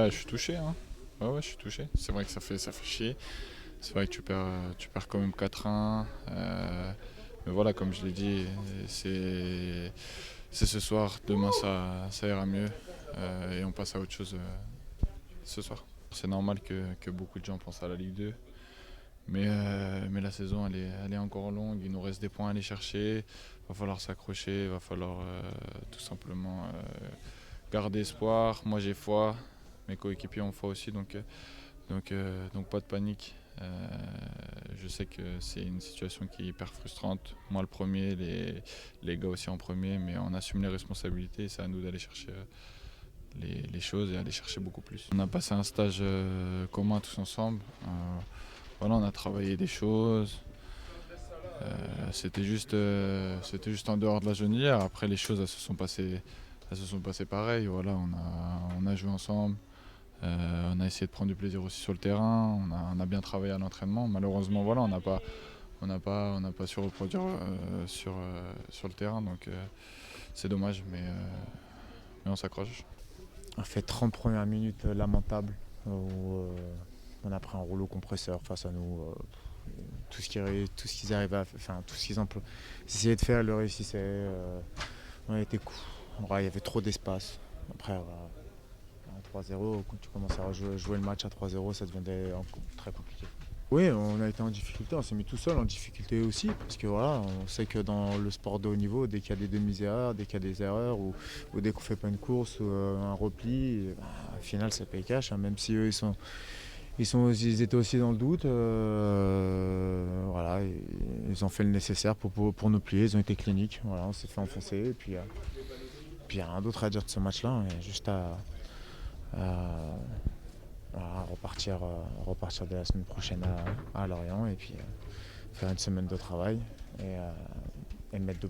Ouais, je suis touché, hein. Ouais, je suis touché. C'est vrai que ça fait chier. C'est vrai que tu perds quand même 4-1. Mais voilà, comme je l'ai dit, c'est, c'est ce soir. Demain, ça ira mieux. Et on passe à autre chose ce soir. C'est normal que beaucoup de gens pensent à la Ligue 2. Mais la saison, elle est encore longue. Il nous reste des points à aller chercher. Il va falloir s'accrocher. Il va falloir tout simplement garder espoir. Moi, j'ai foi. Mes coéquipiers ont foi aussi. Donc pas de panique. Je sais que c'est une situation qui est hyper frustrante. Moi le premier, les gars aussi en premier, mais on assume les responsabilités. C'est à nous d'aller chercher les choses et aller chercher beaucoup plus. On a passé un stage commun tous ensemble. Voilà, on a travaillé des choses. C'était juste en dehors de la genouillère. Après, les choses elles se sont passées pareil. Voilà, on a joué ensemble. On a essayé de prendre du plaisir aussi sur le terrain. On a bien travaillé à l'entraînement. Malheureusement, voilà, on n'a pas su reproduire sur le terrain. Donc c'est dommage, mais on s'accroche. On fait 30 premières minutes lamentables où on a pris un rouleau compresseur face à nous. Tout ce qu'ils arrivaient à faire, enfin tout ce qu'ils essayaient de faire, ils le réussissaient. On était il y avait trop d'espace. Après, à 3-0, quand tu commences à jouer le match à 3-0, ça devenait très compliqué. Oui, on a été en difficulté, on s'est mis tout seul en difficulté aussi, parce que voilà, on sait que dans le sport de haut niveau, dès qu'il y a des demi-erreurs, dès qu'il y a des erreurs, ou dès qu'on ne fait pas une course ou un repli, au final ça paye cash, hein, même si eux ils étaient aussi dans le doute. Voilà, ils ont fait le nécessaire pour nous plier, ils ont été cliniques, voilà, on s'est fait enfoncer, et puis il n'y a rien d'autre à dire de ce match-là, il y a juste à- repartir dès la semaine prochaine à Lorient et puis faire une semaine de travail et mettre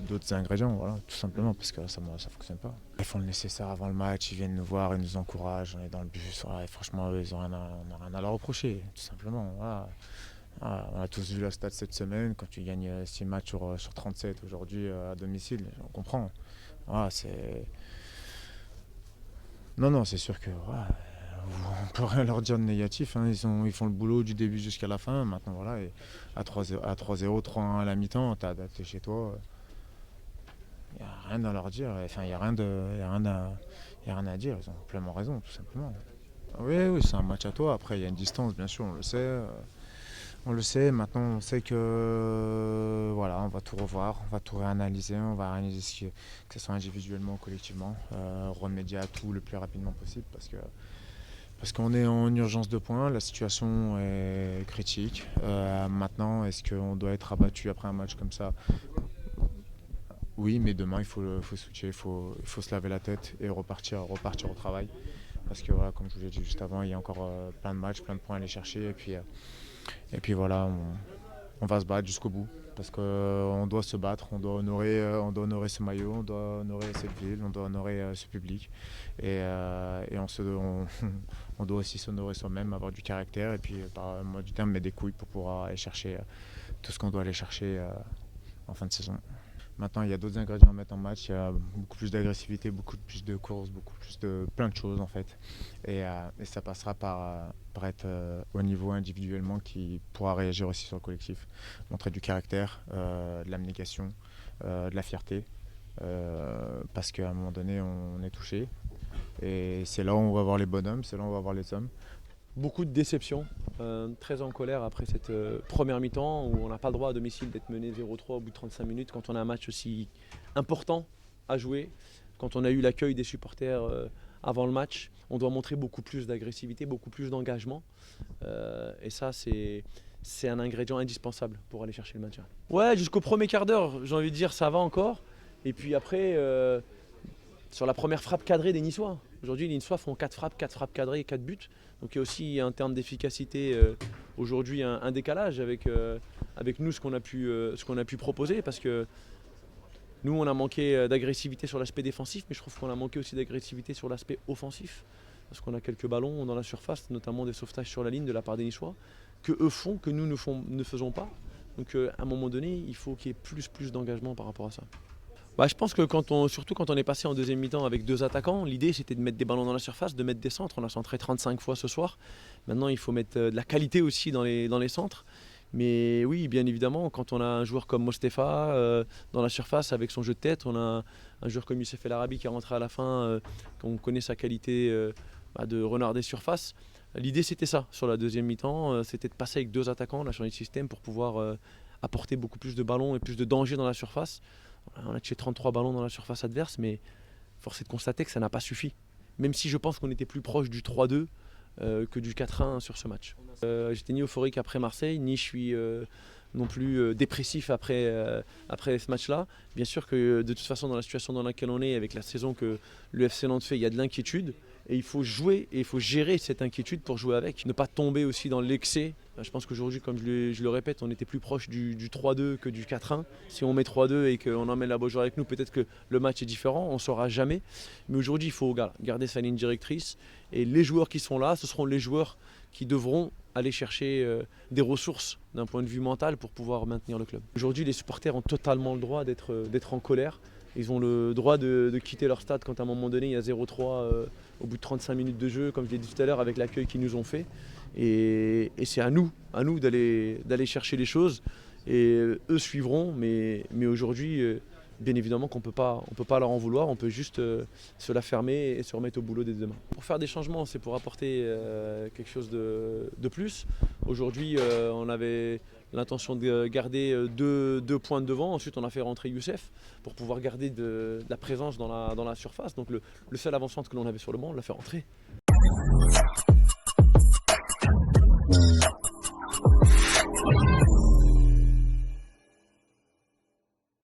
d'autres ingrédients, voilà, tout simplement, parce que ça ne fonctionne pas. Ils font le nécessaire avant le match, ils viennent nous voir, ils nous encouragent, on est dans le bus, voilà, et franchement, eux, on n'a rien à leur reprocher, tout simplement. Voilà. Voilà, on a tous vu la stat cette semaine, quand tu gagnes 6 matchs sur 37 aujourd'hui à domicile, on comprend. Voilà, non, non, c'est sûr que voilà, on ne peut rien leur dire de négatif, hein. Ils font le boulot du début jusqu'à la fin. Maintenant, voilà, et à 3-0, 3-1 à la mi-temps, t'es adapté chez toi. Il n'y a rien à leur dire. Enfin, il n'y a rien y a rien à dire. Ils ont pleinement raison, tout simplement. Oui, oui, c'est un match à toi. Après, il y a une distance, bien sûr, on le sait. On le sait. Maintenant, on sait que voilà, on va tout revoir, on va tout réanalyser, on va analyser que ce soit individuellement ou collectivement, remédier à tout le plus rapidement possible parce qu'on est en urgence de points, la situation est critique. Maintenant, est-ce qu'on doit être abattu après un match comme ça? Oui, mais demain, il faut switcher, il faut se laver la tête et repartir au travail. Parce que voilà, comme je vous l'ai dit juste avant, il y a encore plein de matchs, plein de points à aller chercher. Et puis voilà, on va se battre jusqu'au bout. Parce qu'on doit se battre, on doit honorer ce maillot, on doit honorer cette ville, on doit honorer ce public. Et on doit aussi s'honorer soi-même, avoir du caractère et puis par moi du terme, mettre des couilles pour pouvoir aller chercher tout ce qu'on doit aller chercher en fin de saison. Maintenant, il y a d'autres ingrédients à mettre en match. Il y a beaucoup plus d'agressivité, beaucoup plus de courses, beaucoup plus de plein de choses en fait. Et ça passera par être au niveau individuellement qui pourra réagir aussi sur le collectif. Montrer du caractère, de l'abnégation, de la fierté. Parce qu'à un moment donné, on est touché. Et c'est là où on va voir les bonhommes, c'est là où on va voir les hommes. Beaucoup de déception, très en colère après cette première mi-temps où on n'a pas le droit à domicile d'être mené 0-3 au bout de 35 minutes quand on a un match aussi important à jouer, quand on a eu l'accueil des supporters avant le match. On doit montrer beaucoup plus d'agressivité, beaucoup plus d'engagement et ça c'est un ingrédient indispensable pour aller chercher le maintien. Ouais, jusqu'au premier quart d'heure, j'ai envie de dire ça va encore et puis après sur la première frappe cadrée des Niçois. Aujourd'hui, les Niçois font 4 frappes cadrées et 4 buts. Donc il y a aussi en termes d'efficacité aujourd'hui un décalage avec nous ce qu'on a pu proposer parce que nous on a manqué d'agressivité sur l'aspect défensif mais je trouve qu'on a manqué aussi d'agressivité sur l'aspect offensif parce qu'on a quelques ballons dans la surface, notamment des sauvetages sur la ligne de la part des Niçois que eux font, que nous ne faisons pas. Donc à un moment donné, il faut qu'il y ait plus d'engagement par rapport à ça. Je pense que surtout quand on est passé en deuxième mi-temps avec 2 attaquants, l'idée c'était de mettre des ballons dans la surface, de mettre des centres. On a centré 35 fois ce soir. Maintenant il faut mettre de la qualité aussi dans les centres. Mais oui, bien évidemment, quand on a un joueur comme Mostefa dans la surface avec son jeu de tête, on a un joueur comme Youssef El Arabi qui est rentré à la fin, qu'on connaît sa qualité de renard des surfaces. L'idée c'était ça sur la deuxième mi-temps, c'était de passer avec 2 attaquants, on a changé de système pour pouvoir apporter beaucoup plus de ballons et plus de danger dans la surface. On a touché 33 ballons dans la surface adverse, mais force est de constater que ça n'a pas suffi. Même si je pense qu'on était plus proche du 3-2 que du 4-1 sur ce match. J'étais ni euphorique après Marseille, ni je suis non plus dépressif après ce match-là. Bien sûr que de toute façon, dans la situation dans laquelle on est, avec la saison que le FC Nantes fait, il y a de l'inquiétude. Et il faut jouer et il faut gérer cette inquiétude pour jouer avec. Ne pas tomber aussi dans l'excès. Je pense qu'aujourd'hui, comme je le répète, on était plus proche du 3-2 que du 4-1. Si on met 3-2 et qu'on emmène la Beaujoire avec nous, peut-être que le match est différent, on ne saura jamais. Mais aujourd'hui, il faut garder sa ligne directrice. Et les joueurs qui sont là, ce seront les joueurs qui devront aller chercher des ressources d'un point de vue mental pour pouvoir maintenir le club. Aujourd'hui, les supporters ont totalement le droit d'être en colère. Ils ont le droit de quitter leur stade quand à un moment donné il y a 0-3 au bout de 35 minutes de jeu, comme je l'ai dit tout à l'heure, avec l'accueil qu'ils nous ont fait. Et c'est à nous d'aller chercher les choses. Et eux suivront, mais aujourd'hui, bien évidemment qu'on ne peut pas leur en vouloir, on peut juste se la fermer et se remettre au boulot dès demain. Pour faire des changements, c'est pour apporter quelque chose de plus. Aujourd'hui, on avait l'intention de garder deux points de devant. Ensuite, on a fait rentrer Youssef pour pouvoir garder de la présence dans la surface. Donc le seul avant-centre que l'on avait sur le banc, on l'a fait rentrer.